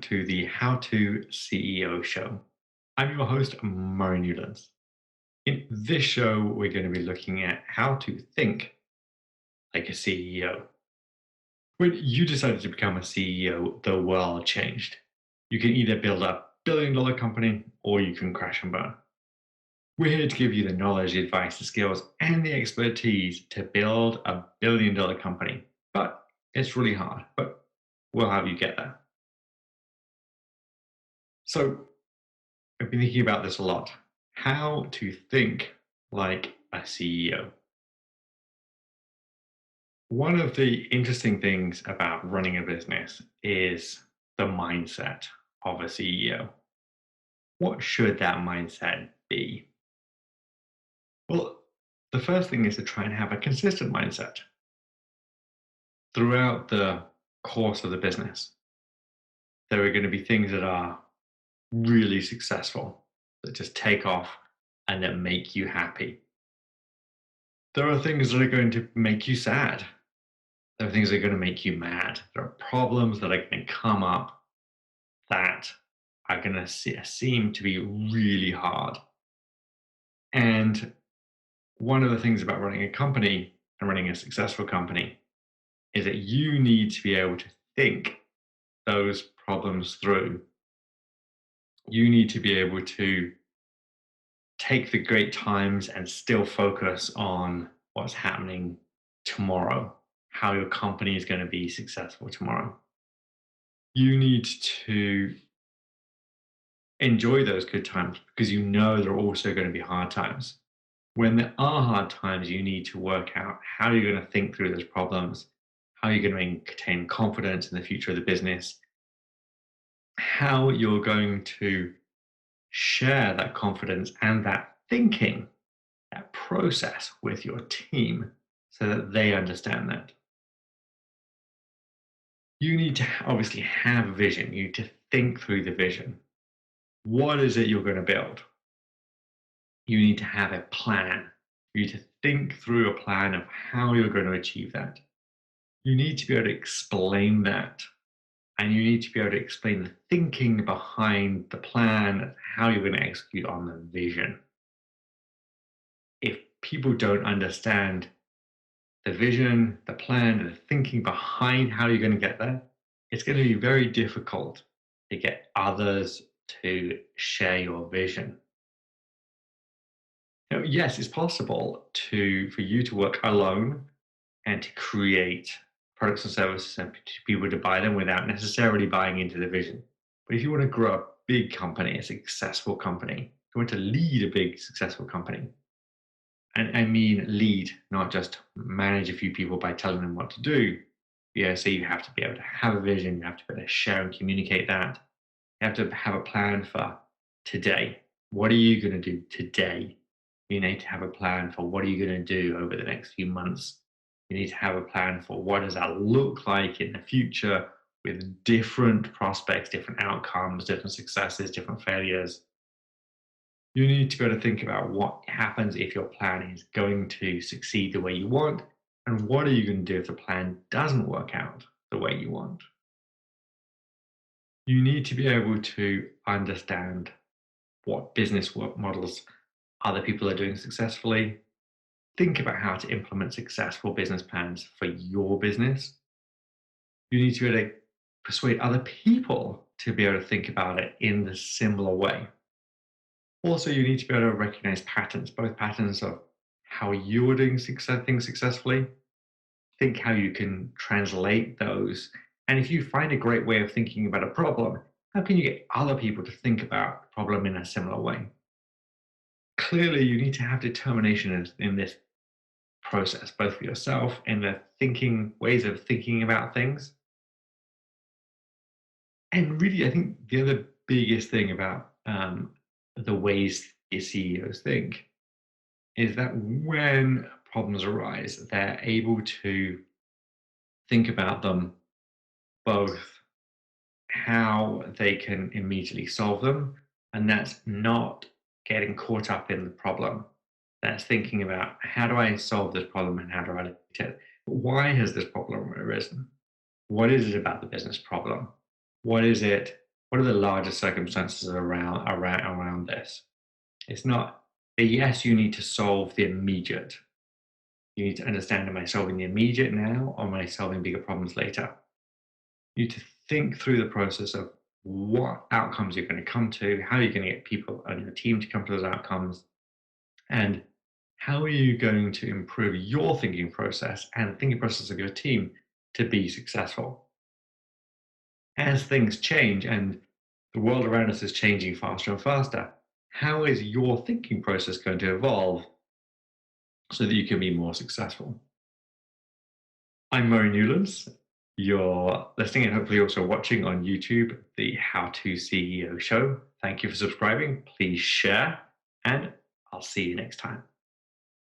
to the How to CEO show. I'm your host, Murray Newlands. In this show, we're going to be looking at how to think like a CEO. When you decided to become a CEO, the world changed. You can either build a billion-dollar company or you can crash and burn. We're here to give you the knowledge, the advice, the skills, and the expertise to build a billion-dollar company. But it's really hard, but we'll help you get there. So, I've been thinking about this a lot. How to think like a CEO. One of the interesting things about running a business is the mindset of a CEO. What should that mindset be? Well, the first thing is to try and have a consistent mindset throughout the course of the business. There are going to be things that are really successful, that just take off and that make you happy. There are things that are going to make you sad. There are things that are going to make you mad. There are problems that are going to come up that are going to seem to be really hard. And one of the things about running a company and running a successful company is that you need to be able to think those problems through. You need to be able to take the great times and still focus on what's happening tomorrow, how your company is going to be successful tomorrow. You need to enjoy those good times because you know there are also going to be hard times. When there are hard times, you need to work out how you're going to think through those problems, how you're going to maintain confidence in the future of the business, how you're going to share that confidence and that thinking, that process with your team so that they understand that. You need to obviously have a vision. You need to think through the vision. What is it you're going to build? You need to have a plan. You need to think through a plan of how you're going to achieve that. You need to be able to explain that. And you need to be able to explain the thinking behind the plan, how you're going to execute on the vision. If people don't understand the vision, the plan, and the thinking behind how you're going to get there, it's going to be very difficult to get others to share your vision. Yes, it's possible for you to work alone and to create products and services and people to buy them without necessarily buying into the vision. But if you want to grow a big company, a successful company, you want to lead a big successful company, and I mean lead, not just manage a few people by telling them what to do. Yeah, so you have to be able to have a vision, you have to be able to share and communicate that. You have to have a plan for today. What are you going to do today? You need to have a plan for what are you going to do over the next few months. You need to have a plan for what does that look like in the future with different prospects, different outcomes, different successes, different failures. You need to be able to think about what happens if your plan is going to succeed the way you want, and what are you going to do if the plan doesn't work out the way you want. You need to be able to understand what business work models other people are doing successfully. Think about how to implement successful business plans for your business. You need to be able to persuade other people to be able to think about it in the similar way. Also, you need to be able to recognize patterns, both patterns of how you're doing things successfully. Think how you can translate those. And if you find a great way of thinking about a problem, how can you get other people to think about the problem in a similar way? Clearly, you need to have determination in this process, both for yourself and the thinking ways of thinking about things. And really, I think the other biggest thing about the ways the CEOs think is that when problems arise, they're able to think about them both how they can immediately solve them, and that's not getting caught up in the problem. That's thinking about how do I solve this problem and how do I look at it? Why has this problem arisen? What is it about the business problem? What is it What are the larger circumstances around this? It's not a yes, you need to solve the immediate. You need to understand, am I solving the immediate now, or am I solving bigger problems later? You need to think through the process of what outcomes you're going to come to, how you're going to get people on your team to come to those outcomes, and how are you going to improve your thinking process and the thinking process of your team to be successful. As things change and the world around us is changing faster and faster, how is your thinking process going to evolve so that you can be more successful? I'm Murray Newlands. You're listening and hopefully also watching on YouTube the How to CEO show. Thank you for subscribing. Please share, and I'll see you next time.